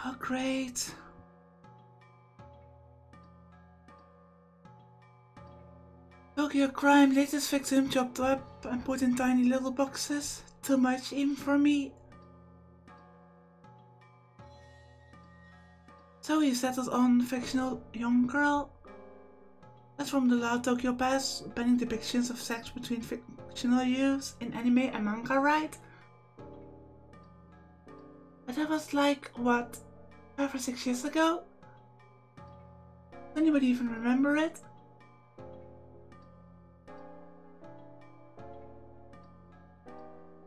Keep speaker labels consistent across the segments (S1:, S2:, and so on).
S1: Oh, great. Tokyo crime, latest victim chopped up and put in tiny little boxes. Too much even for me. So he settled on fictional young girl. That's from the loud Tokyo past, banning depictions of sex between fictional youths in anime and manga, right? But that was like, what, 5 or 6 years ago? Does anybody even remember it?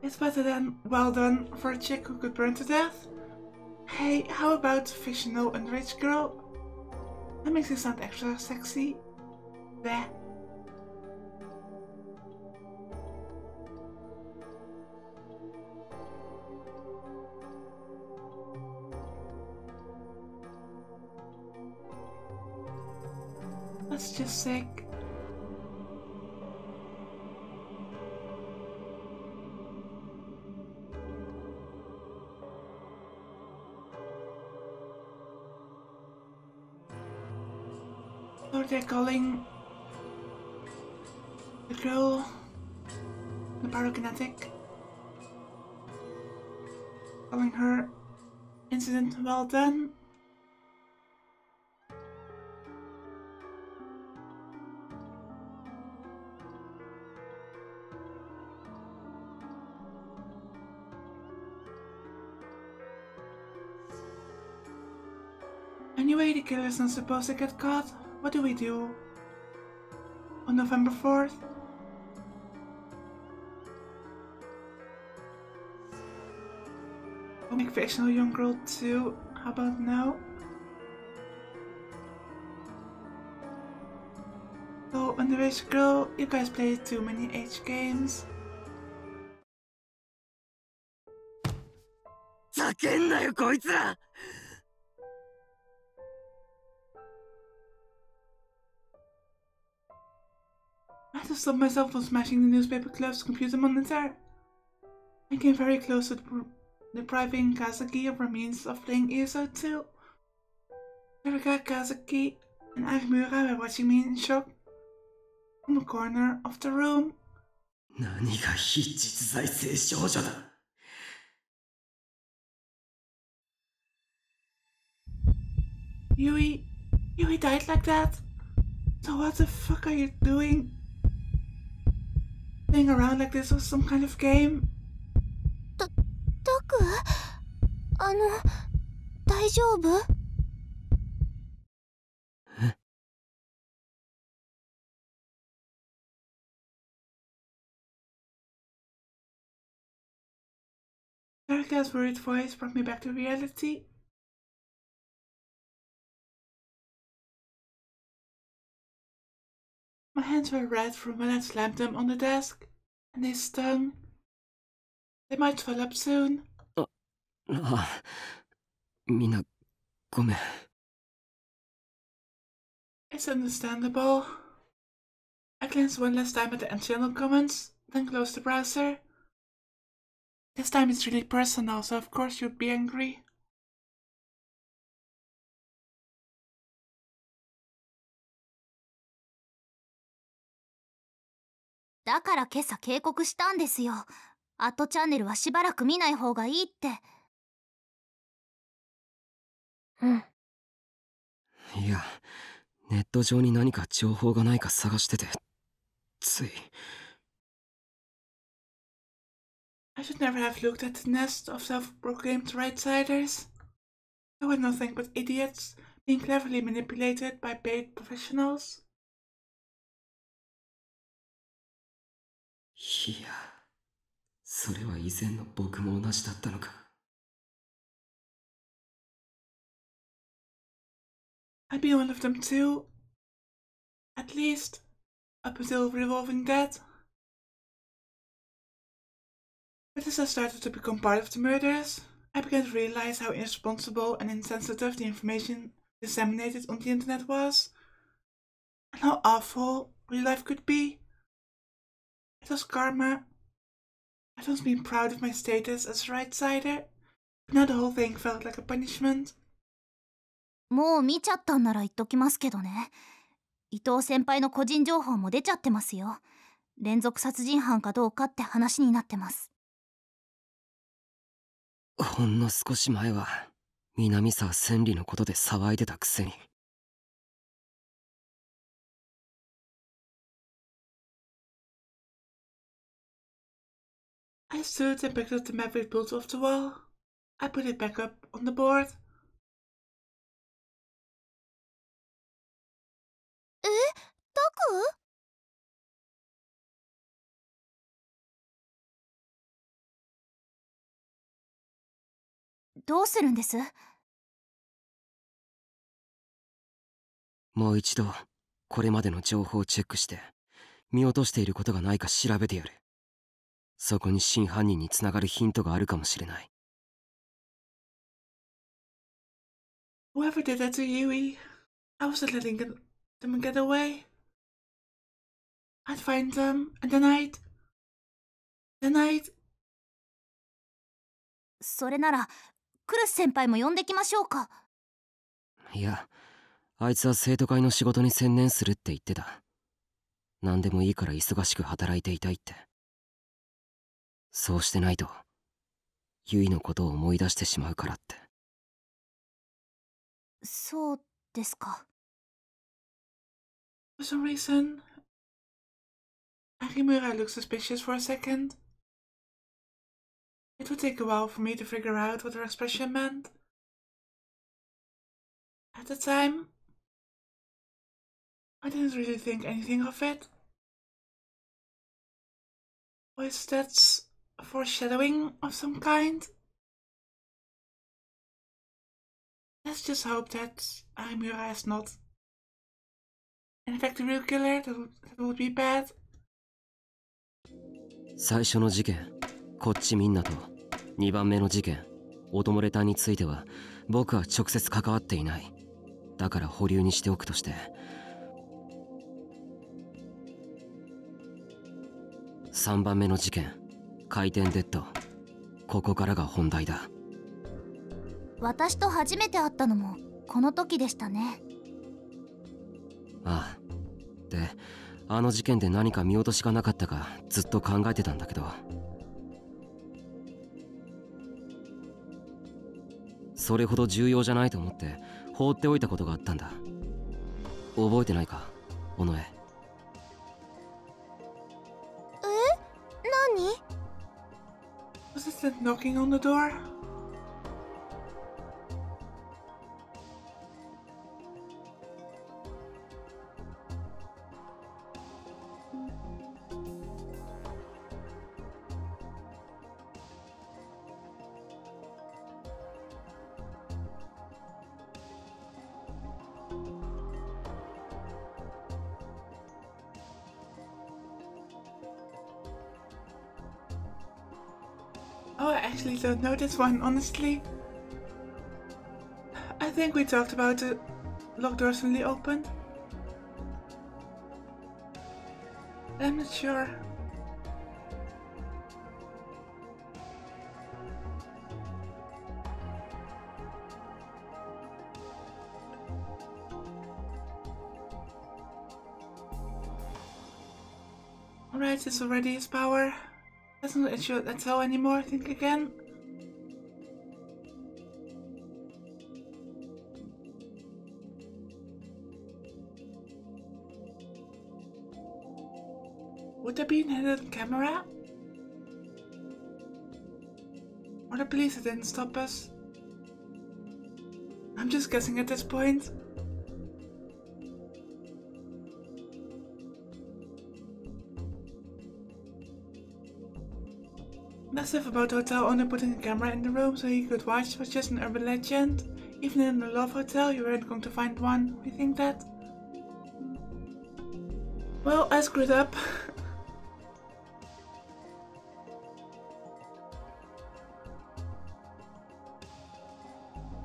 S1: It's better than well done for a chick who could burn to death. Hey, how about fictional underage girl? That makes it sound extra sexy. Bleh. That's just sick. So they're calling the girl the pyrokinetic, calling her incident well done. Anyway, the killer's not supposed to get caught. What do we do? On November 4th? We'll make fictional young girl too. How about now? So, underage girl, you guys play too many age games. I had to stop myself from smashing the newspaper club's computer monitor. I came very close to depriving Kazaki of her means of playing ESO too. Erika, Kazaki, and Agmura were watching me in shock from the corner of the room. Yui died like that? So what the fuck are you doing? Playing around like this was some kind of game?
S2: Taku? 大丈夫?
S1: Erika's worried voice brought me back to reality. My hands were red from when I slammed them on the desk, and they stung. They might swell up soon. It's understandable. I glanced one last time at the end channel comments, then closed the browser. This time it's really personal, so of course you'd be angry.
S2: Daから今朝警告したんですよ。アットチャンネルはしばらく見ない方がいいって。
S3: いや、ネット上に何か情報がないか探してて、つい。
S1: I should never have looked at the nest of self-proclaimed right-siders. They were nothing but idiots, being cleverly manipulated by paid professionals.
S3: いや、それは以前の僕も同じだったのか。
S1: I'd be one of them too. At least, up until revolving dead. But as I started to become part of the murders, I began to realize how irresponsible and insensitive the information disseminated on the internet was, and how awful real life could be. It was karma. I'd once been proud of my status as a right-sider, but now the whole thing felt like a punishment.
S2: もう見ちゃったんなら言っときますけどね。伊藤先輩の個人情報も出ちゃってますよ。連続殺人犯かどうかって話になってます。
S3: ほんの少し前は南沢千里のことで騒いでたくせに。
S1: I stood and picked up the map we pulled off the wall. I put it back up on the board.
S2: タク？どうするんです？
S3: もう一度これまでの情報をチェックして見落としていることがないか調べてやる。そこに真犯人につながるヒントがあるかもしれない。
S1: Whoever did that to Yui, I wasn't letting them get away. I'd find them, and then I'd...
S2: それならクルス先輩も呼んできましょうか。
S3: いや、あいつは生徒会の仕事に専念するって言ってた。何でもいいから忙しく働いていたいって。そうしてないとユイのことを思い出してしまうからって。
S2: そうですか。
S1: For some reason, Arimura looked suspicious for a second. It would take a while for me to figure out what her expression meant. At the time, I didn't really think anything of it. Was that a foreshadowing of some kind? Let's just hope that Arimura is not. In fact, the real killer, that would be bad.
S3: 最初の事件、こっちみんなと2番目の事件、音漏れ隊については僕は直接関わっていない。だから保留にしておくとして、3番目の事件、回転デッド、ここからが本題だ。
S2: 私と初めて会ったのもこの時でしたね。
S3: ああ。で、あの事件で何か見落としがなかったかずっと考えてたんだけど、それほど重要じゃないと思って放っておいたことがあったんだ。覚えてないか、尾上。
S2: 何？
S1: Was it that knocking on the door? Oh, I actually don't know this one, honestly. I think we talked about the locked door suddenly opened. I'm not sure. Alright, it's already his power. That's not an issue at all anymore, think again. Would there be an hidden camera? Or the police that didn't stop us? I'm just guessing at this point. Massive about the hotel owner putting a camera in the room so he could watch was just an urban legend. Even in a love hotel, you weren't going to find one. We think that? Well, I screwed up.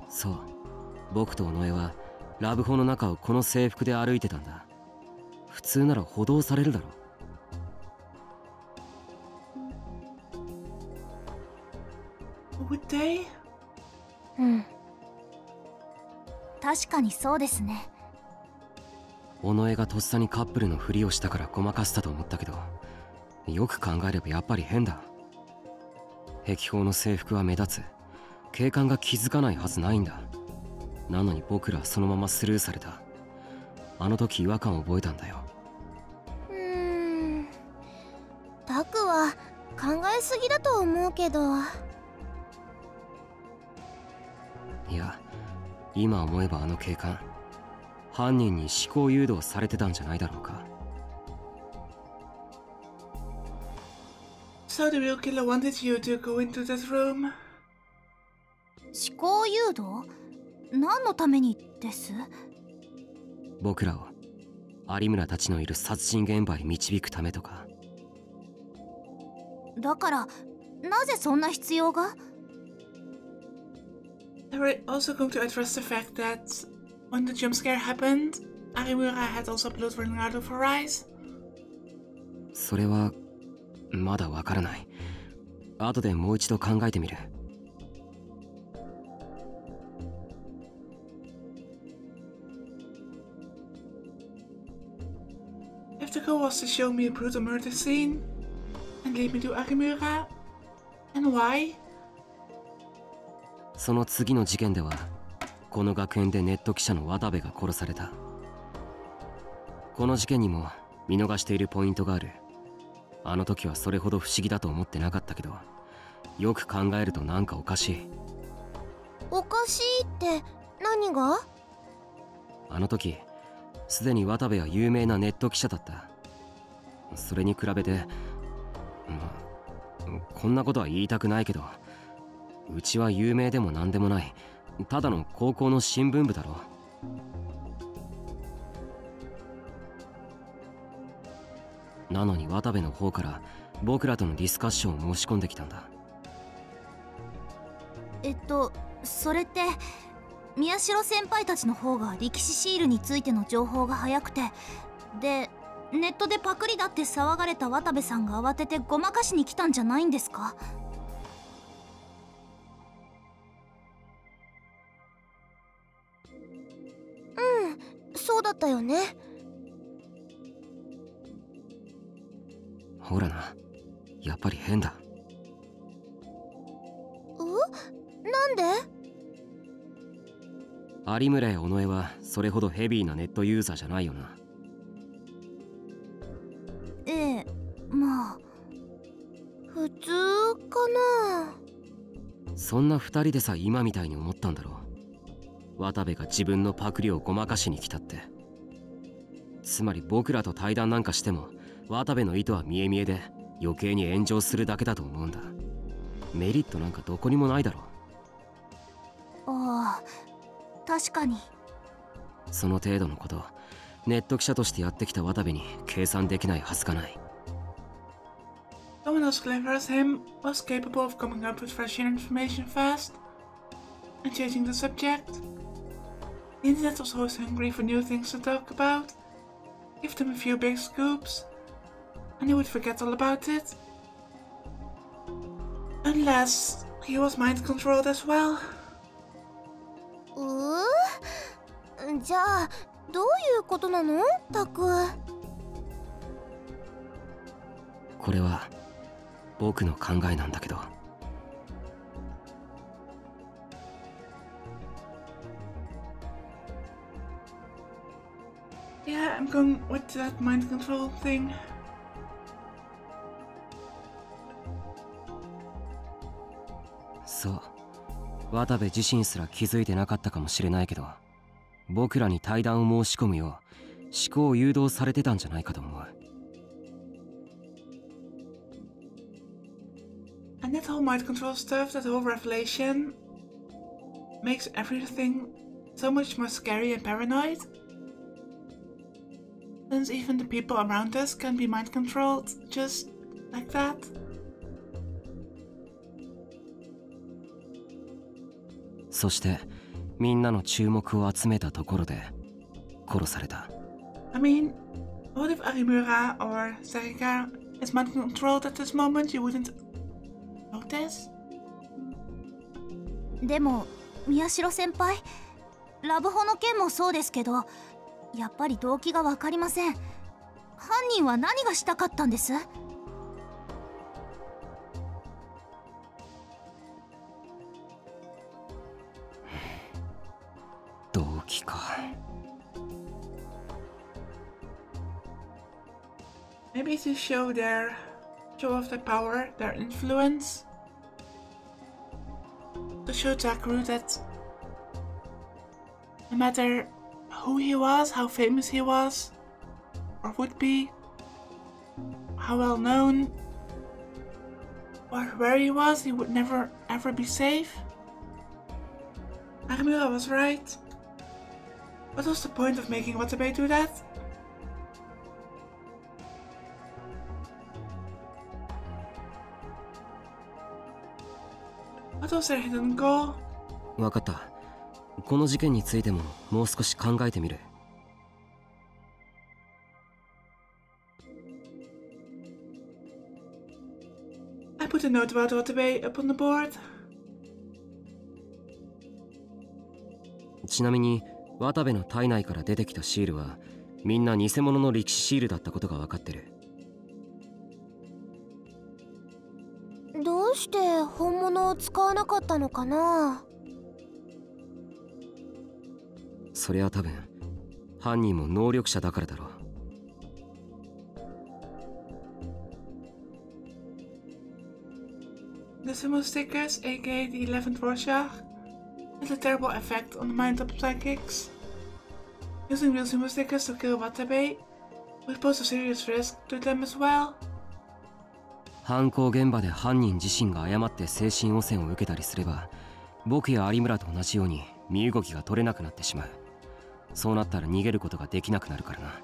S3: そう、僕と尾上はラブホの中をこの制服で歩いてたんだ。普通なら補導されるだろ。
S1: Would they?
S2: うん。確かにそうですね。
S3: 尾上がとっさにカップルのふりをしたからごまかしたと思ったけど、よく考えればやっぱり変だ。壁砲の制服は目立つ。警官が気づかないはずないんだ。なのに僕らはそのままスルーされた。あの時違和感を覚えたんだよ。
S2: タクは考えすぎだと思うけど。
S3: いや、今思えばあの警官、犯人に思考誘導されてたんじゃないだろうか。
S1: So the real killer wanted you to go into that room?
S2: 思考誘導？何のためにです？
S3: 僕らを有村たちのいる殺人現場へ導くためとか。
S2: だからなぜそんな必要が？
S1: They were also going to address the fact that when the jump scare happened, Arimura had also blood running out of her eyes.
S3: それはまだわからない。後でもう一度考えてみる。
S1: If the goal was to show me a brutal murder scene and lead me to Arimura, and why?
S3: その次の事件では、この学園でネット記者の渡部が殺された。この事件にも見逃しているポイントがある。あの時はそれほど不思議だと思ってなかったけど、よく考えるとなんかおかしい。
S2: おかしいって何が？
S3: あの時すでに渡部は有名なネット記者だった。それに比べて、こんなことは言いたくないけど、うちは有名でも何でもない、ただの高校の新聞部だろ。なのに渡部の方から僕らとのディスカッションを申し込んできたんだ。
S2: それって宮代先輩たちの方が力士シールについての情報が早くて、でネットでパクリだって騒がれた渡部さんが慌ててごまかしに来たんじゃないんですか？そうだったよね。
S3: ほらな、やっぱり変だ。
S2: なんで？
S3: 有村や尾上はそれほどヘビーなネットユーザーじゃないよな。
S2: ええ、まあ普通かな。
S3: そんな二人でさ今みたいに思ったんだろう。渡部が自分のパクリをごまかしに来たって。つまり僕らと対談なんかしても渡部の意図は見え見えで余計に炎上するだけだと思うんだ。メリットなんかどこにもないだろう。
S2: ああ、確かに。
S3: その程度のことネット記者としてやってきた渡部に計算できないはずがない。
S1: Someone as clever as him was capable of coming up with fresh information fast and changing the subject. The internet was always hungry for new things to talk about. Give them a few big scoops and he would forget all about it. Unless he was mind controlled as well.
S2: じゃあどういうことなの？タク。
S3: これは僕の考えなんだけど。
S1: Yeah, I'm going with that mind control thing.
S3: そう、渡部自身すら気づいてなかったかもしれないけど、僕らに対談を申し込むよう思考を誘導されてたんじゃないかと思う。
S1: And that whole mind control stuff, that whole revelation, makes everything so much more scary and paranoid. Since even the people around us can be mind controlled just like that.
S3: そしてみんなの注目を集めたところで殺された。
S1: I mean, what if Arimura or Sarika is mind controlled at this moment? You wouldn't notice?
S2: でも宮代先輩、ラブホの件もそうですけど、やっぱり動機が分かりません。犯人は何がしたかったんです？
S3: 動機か。
S1: Maybe to show off their power, their influence. To show Zakaru that no matter who he was, how famous he was, or would be, how well known, or where he was, he would never ever be safe. Nakamura was right. What was the point of making Watabe do that? What was their hidden goal?
S3: わかった。この事件についてももう少し考えてみる。
S1: I put a note about Watabe up on the board.
S3: ちなみに渡部の体内から出てきたシールはみんな偽物の力士シールだったことが分かってる。
S4: どうして本物を使わなかったのかな。
S3: そりゃ多分犯人も能力者だからだろう。
S1: The sumo stickers, aka the 11th Rorschach, had a terrible effect on the mind of psychics. Using real sumo stickers to kill Watabe would pose a serious risk to them as well.
S3: 犯行現場で犯人自身が誤って精神汚染を受けたりすれば、僕や有村と同じように身動きが取れなくなってしまう。そうなったら逃げることができなくなるからな。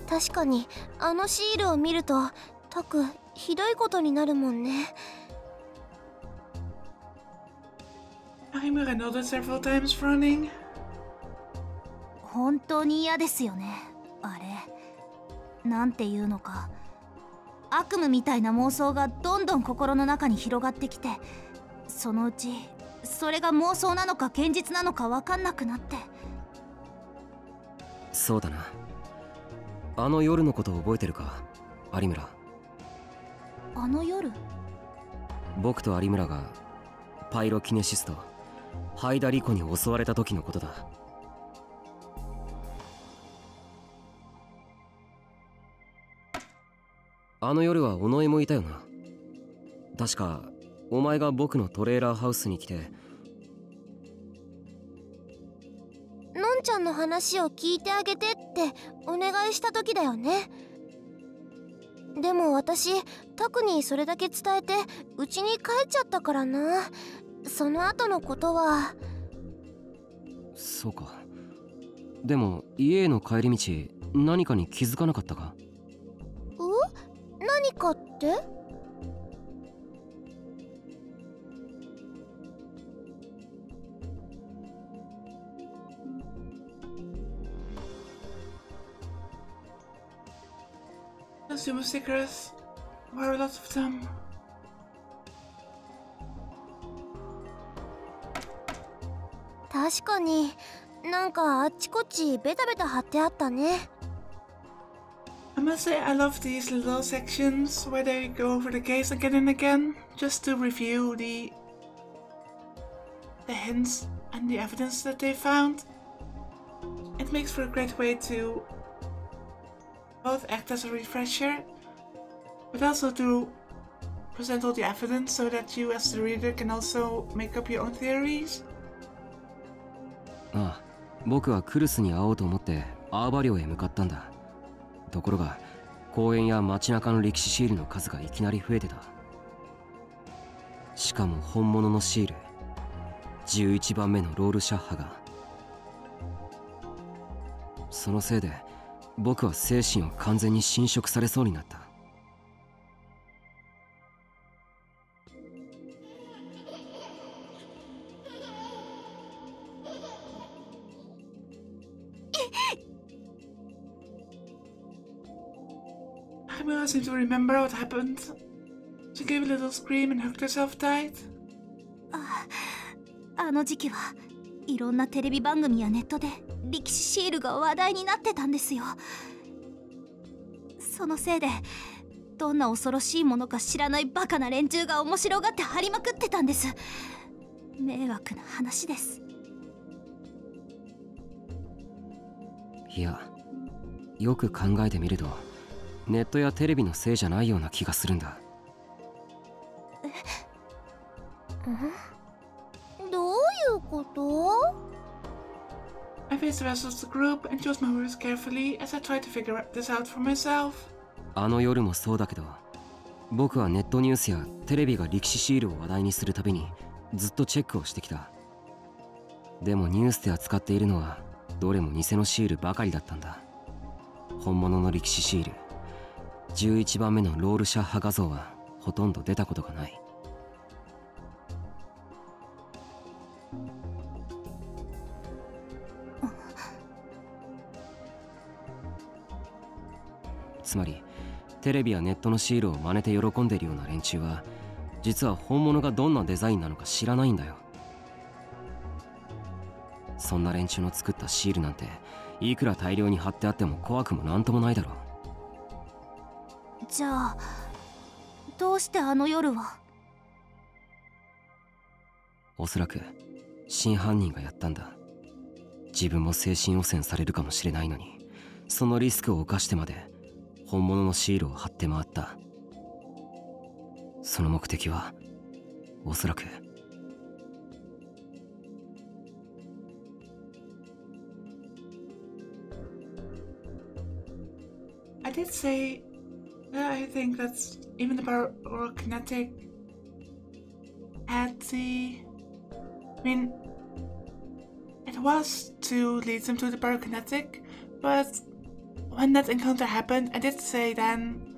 S4: 確かにあのシールを見るとタクひどいことになるもんね。
S1: Nakamura nodded several times, frowning.
S2: 本当に嫌ですよね、あれ。なんていうのか、悪夢みたいな妄想がどんどん心の中に広がってきて、そのうちそれが妄想なのか現実なのか分かんなくなって。
S3: そうだな。あの夜のことを覚えてるか、有村。
S2: あの夜？
S3: 僕と有村がパイロキネシストハイダリコに襲われた時のことだ。あの夜は尾上もいたよな。確かお前が僕のトレーラーハウスに来て、
S4: のんちゃんの話を聞いてあげてってお願いした時だよね。でも私タクにそれだけ伝えて家に帰っちゃったからな。その後のことは。
S3: そうか。でも家への帰り道何かに気づかなかったか？
S4: 何かって？The
S1: sumo stickers were a lot of them.
S4: 確かになんかあっちこっちベタベタ貼ってあったね。
S1: I must say I love these little sections where they go over the case again and again, just to review the hints and the evidence that they found. It makes for a great way to both act as a refresher, but also to present all the evidence so that you as the reader can also make up your own theories.
S3: ああ、僕はクルスに会おうと思ってアーバ寮へ向かったんだ。ところが公園や街中の歴史シールの数がいきなり増えてた。しかも本物のシール、11番目のロールシャッハが。そのせいで僕は精神を完全に侵食されそうになった。
S1: Nakamura seemed to remember what happened. She gave a little scream and hugged herself tight.
S2: あの時期はいろんなテレビ番組やネットで力士シールが話題になってたんですよ。そのせいでどんな恐ろしいものか知らないバカな連中が面白がって張りまくってたんです。迷惑な話です。
S3: いや、よく考えてみるとネットやテレビのせいじゃないような気がするんだ。
S4: どういうこと？
S1: I faced the rest of the group and chose my words carefully as I tried to figure this out for myself.
S3: あの夜もそうだけど、僕はネットニュースやテレビが力士シールを話題にするたびにずっとチェックをしてきた。でもニュースで扱っているのはどれも偽のシールばかりだったんだ。本物の力士シール、11番目のロールシャッハ画像はほとんど出たことがない。つまりテレビやネットのシールを真似て喜んでいるような連中は実は本物がどんなデザインなのか知らないんだよ。そんな連中の作ったシールなんていくら大量に貼ってあっても怖くもなんともないだろう。
S2: じゃあどうしてあの夜は？
S3: おそらく真犯人がやったんだ。自分も精神汚染されるかもしれないのに、そのリスクを冒してまで本物のシールを貼って回った。その目的はおそらく
S1: I did say that I think that's even the pyrokinetic had the... I mean, it was to lead them to the pyrokinetic, but when that encounter happened, I did say then,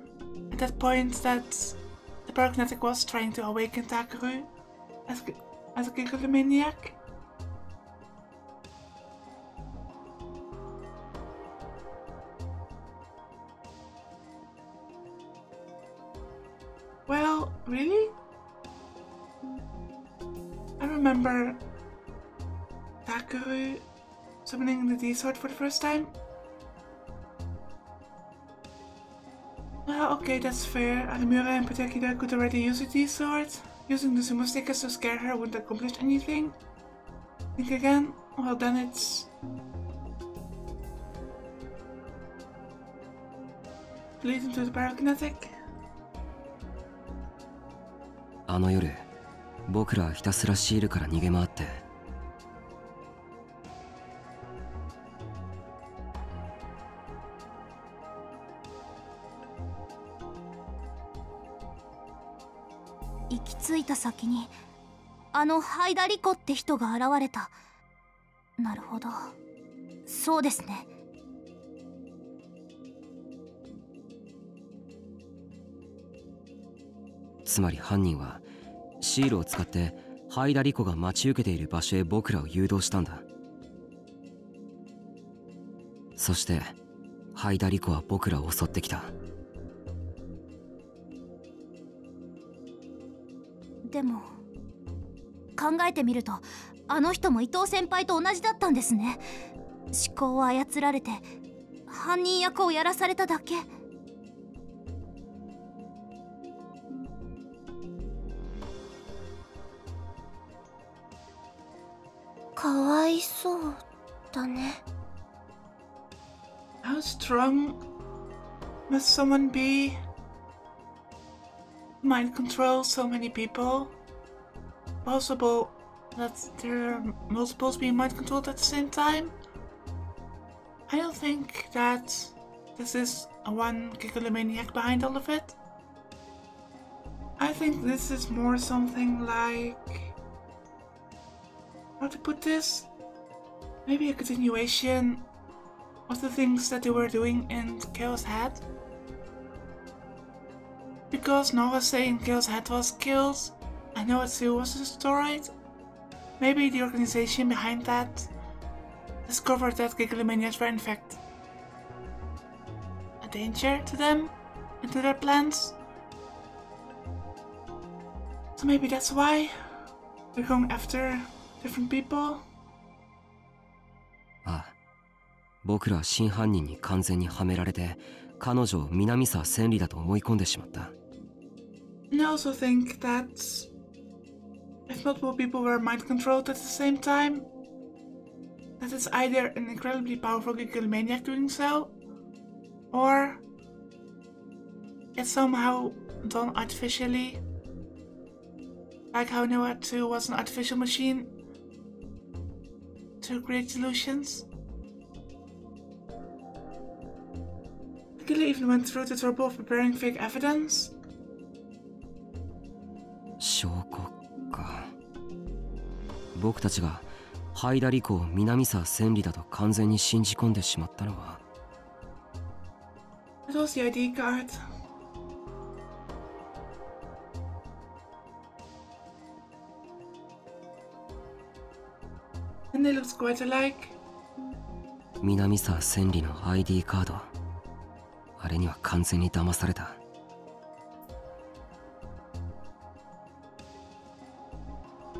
S1: at that point, that the pyrokinetic was trying to awaken Takeru as a gigalomaniac. Well, really? I remember Takeru summoning the D-Sword for the first time. Well, okay, that's fair. Arimura and Patekida could already use a D-Sword. Using the sumo stickers to scare her wouldn't accomplish anything. Think again? Well, then it's... lead into the pyrokinetic.
S3: あの夜、僕らはひたすらシールから逃げ回って
S2: 行き着いた先にあのハイダリコって人が現れた。なるほど、そうですね。
S3: つまり犯人はシールを使ってハイダリコが待ち受けている場所へ僕らを誘導したんだ。そしてハイダリコは僕らを襲ってきた。
S2: でも考えてみるとあの人も伊藤先輩と同じだったんですね。思考を操られて犯人役をやらされただけ。
S4: かわいそうだね。
S1: How strong must someone be? Mind control so many people? Possible that there are multiples being mind controlled at the same time? I don't think that this is a one gigalomaniac behind all of it. I think this is more something like... how to put this? Maybe a continuation of the things that they were doing in Chaos Head? Because Noah saying Chaos Head was killed and Noah 2 was destroyed, maybe the organization behind that discovered that gigalomaniacs were in fact a danger to them and to their plans. So maybe that's why they're going after different people.
S3: 僕らは真犯人に完全にはめられて、彼女を南沢千里だと思い込んでしまった。
S1: And I also think that if multiple people were mind controlled at the same time, that it's either an incredibly powerful gigglomaniac doing so, or it's somehow done artificially, like how Noah 2 was an artificial machine to create solutions. The killer even went through the trouble of preparing fake evidence.
S3: 証拠か。僕たちがハイダリコを南沢千里だと完全に信じ込んでしまったのは。
S1: It was the ID card. And they looked quite alike.
S3: 南沢千里の ID カード。あれには完全に騙された。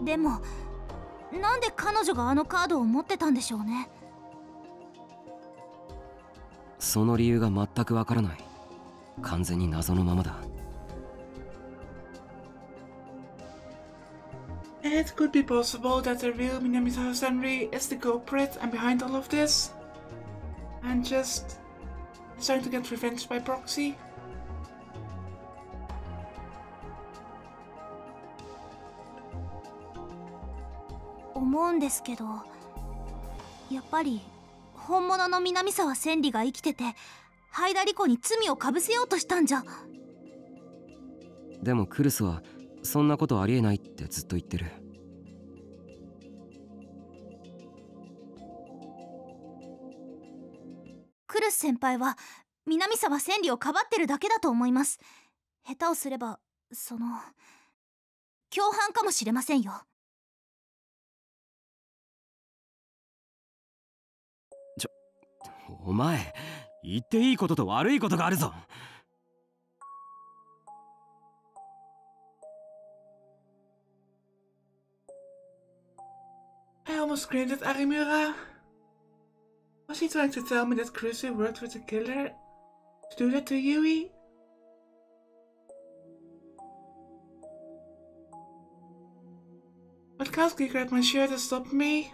S2: でもなんで彼女があのカードを持ってたんでしょうね。
S3: その理由が全くわからない。完全に謎のままだ。
S1: It could be possible that the real Minamisawa Senri is the culprit and behind all of this, and just is trying to get revenge by proxy.
S2: 思うんですけど、やっぱり本物の南沢千里が生きててハイダリコに罪をかぶせようとしたんじゃ。
S3: でもクルスはそんなことありえないってずっと言ってる。
S2: クルス先輩は南沢千里をかばってるだけだと思います。下手をすれば共犯かもしれませんよ。
S3: お前、言っていいことと悪いことがあるぞ。
S1: I almost screamed at Arimura. Was he trying to tell me that Crusoe worked with the killer to do that to Yui? But Kalski grabbed my shirt and stopped me.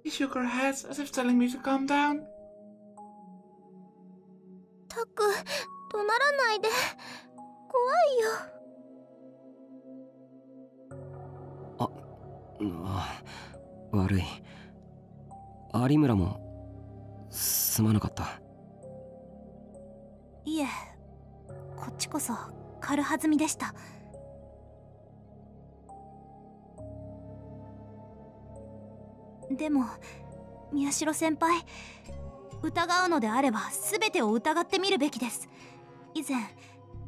S1: She shook her head as if telling me to calm down.
S4: タク、怒鳴らないで。怖いよ。
S3: 悪い。有村もすまなかった。
S2: いえ、こっちこそ軽はずみでした。でも宮代先輩、疑うのであれば全てを疑ってみるべきです。以前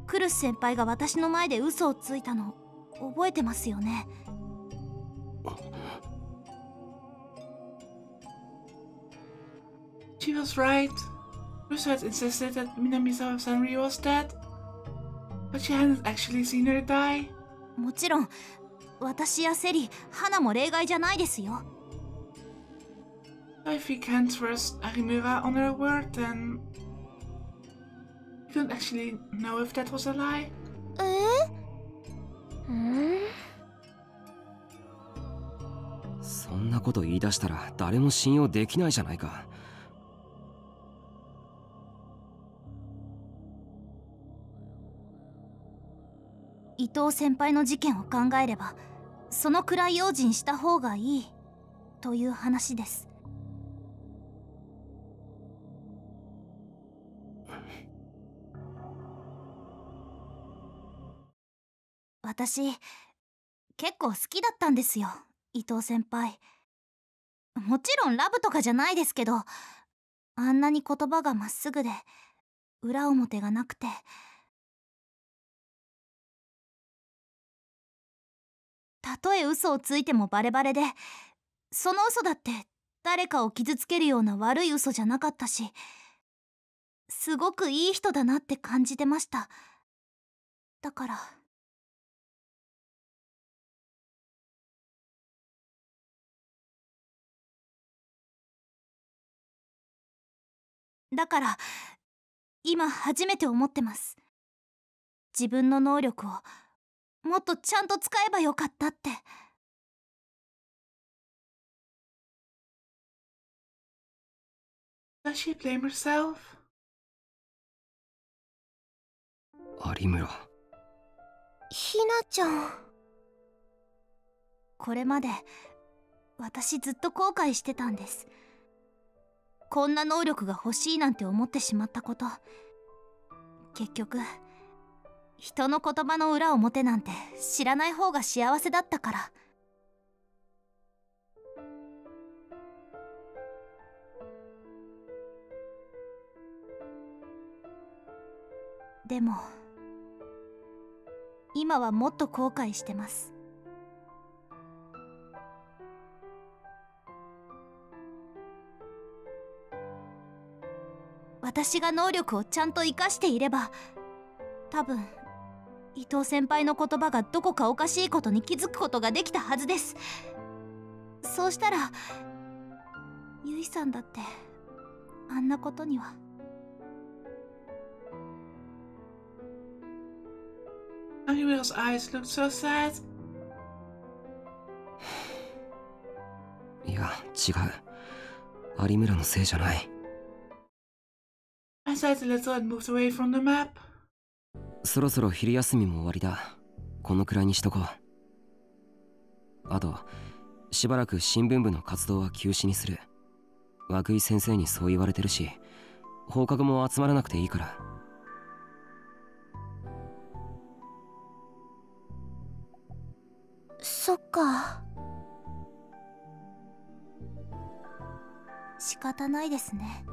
S2: クルス先輩が私の前で嘘をついたの覚えてますよね。
S1: She was right. Crusoe had insisted that Minamisawa Senri was dead, but she hadn't actually seen her die.
S2: もちろん私やセリ、花も例外じゃないですよ。
S1: So if we can't trust Arimura on her word, then we don't actually know if that was a lie.
S3: そんなこと言い出したら誰も信用できないじゃないか。
S2: 伊藤先輩の事件を考えればそのくらい用心した方がいいという話です。私結構好きだったんですよ、伊藤先輩。もちろんラブとかじゃないですけど、あんなに言葉がまっすぐで裏表がなくて、たとえ嘘をついてもバレバレで、その嘘だって誰かを傷つけるような悪い嘘じゃなかったし、すごくいい人だなって感じてました。だからだから今初めて思ってます。自分の能力をもっとちゃんと使えばよかったって。
S1: Does she blame herself?
S3: 有村。
S4: ひなちゃん。
S2: これまで私ずっと後悔してたんです。こんな能力が欲しいなんて思ってしまったこと。結局人の言葉の裏表なんて知らない方が幸せだったから。でも今はもっと後悔してます。私が能力をちゃんと生かしていれば、多分伊藤先輩の言葉がどこかおかしいことに気づくことができたはずです。そうしたらゆいさんだってあんなことには。
S1: Ariel's eyes looked so sad.
S3: いや、違う。有村のせいじゃない。
S1: I sighed a little and moved away from the map.
S3: そろそろ昼休みも終わりだ。このくらいにしとこう。あとしばらく新聞部の活動は休止にする。涌井先生にそう言われてるし、放課後も集まらなくていいから。
S4: そっか。
S2: 仕方ないですね。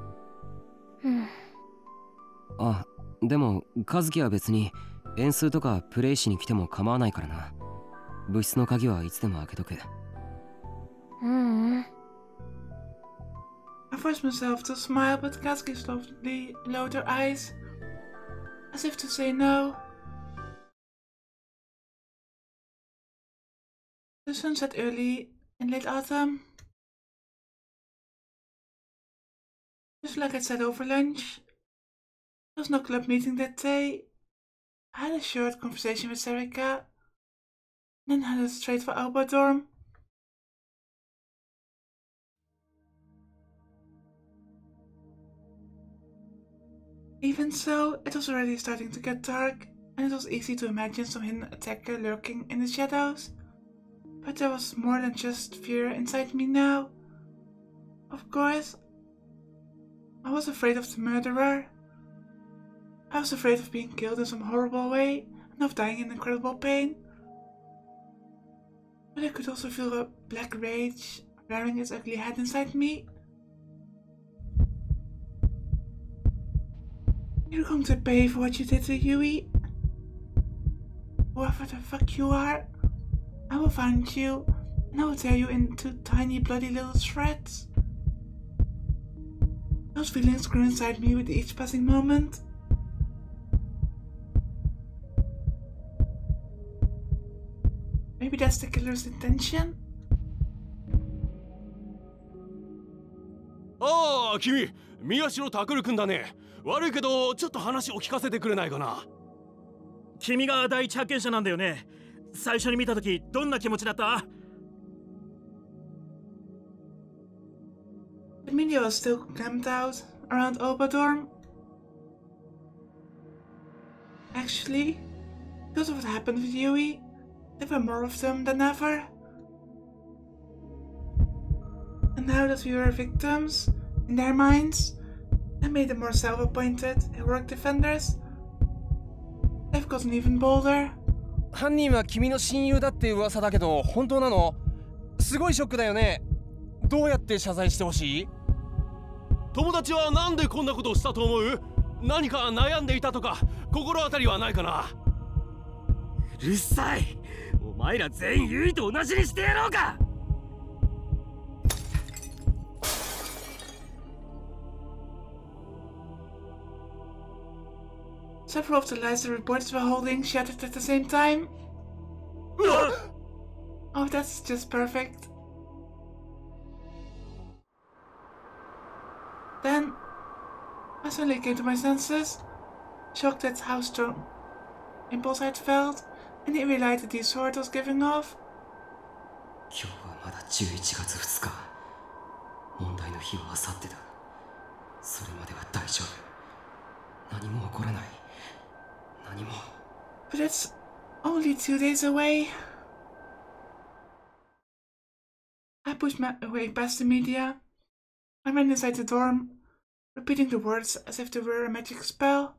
S4: うん。
S3: あ、でも和樹は別に演奏とかプレイしに来ても構わないからな。部室の鍵はいつでも開けとく。
S4: I
S1: forced myself to smile, but Katsuki slowly lowered her eyes, as if to say no. The sun set early in late autumn. Just like I said over lunch, there was no club meeting that day. I had a short conversation with Sarika, and then headed straight for our dorm. Even so, it was already starting to get dark, and it was easy to imagine some hidden attacker lurking in the shadows. But there was more than just fear inside me now. Of course, I was afraid of the murderer. I was afraid of being killed in some horrible way and of dying in incredible pain. But I could also feel a black rage rearing its ugly head inside me. You're going to pay for what you did to Yui. Whoever the fuck you are, I will find you and I will tear you into tiny bloody little shreds. Those feelings grew inside me with each passing moment. Maybe that's the killer's intention?
S5: ああ、君、宮代拓君だね。悪いけど、ちょっと話を聞かせてくれないかな。
S6: 君が第一発見者なんだよね。最初に見たとき、どんな気持ちだった？
S1: The media was still camped out around Obadorm. Actually, because of what happened with Yui, there were more of them than ever. And now that we were victims, in their minds, that made them more self-appointed, heroic defenders. They've gotten even bolder.
S7: 犯人は君の親友だって噂だけど本当なの？すごいショックだよね。どうやって謝罪してほしい？
S5: 友達はなんでこんなことをしたと思う？何か悩んでいたとか心当たりはないかな？
S6: うるさい。お前ら全員ユイと同じにしてやろうか。
S1: Several of the lights the reporters were holding shattered at the same time. Oh, that's just perfect. Then, I suddenly came to my senses, shocked at how strong impulse I had felt, and didn't realize that the sword was giving off.
S3: 今日はまだ11月2日。問題の日は明後日だ。それまでは大丈夫。何も起こらない。何も。
S1: But it's only 2 days away. I pushed my way past the media. I ran inside the dorm, repeating the words as if they were a magic spell.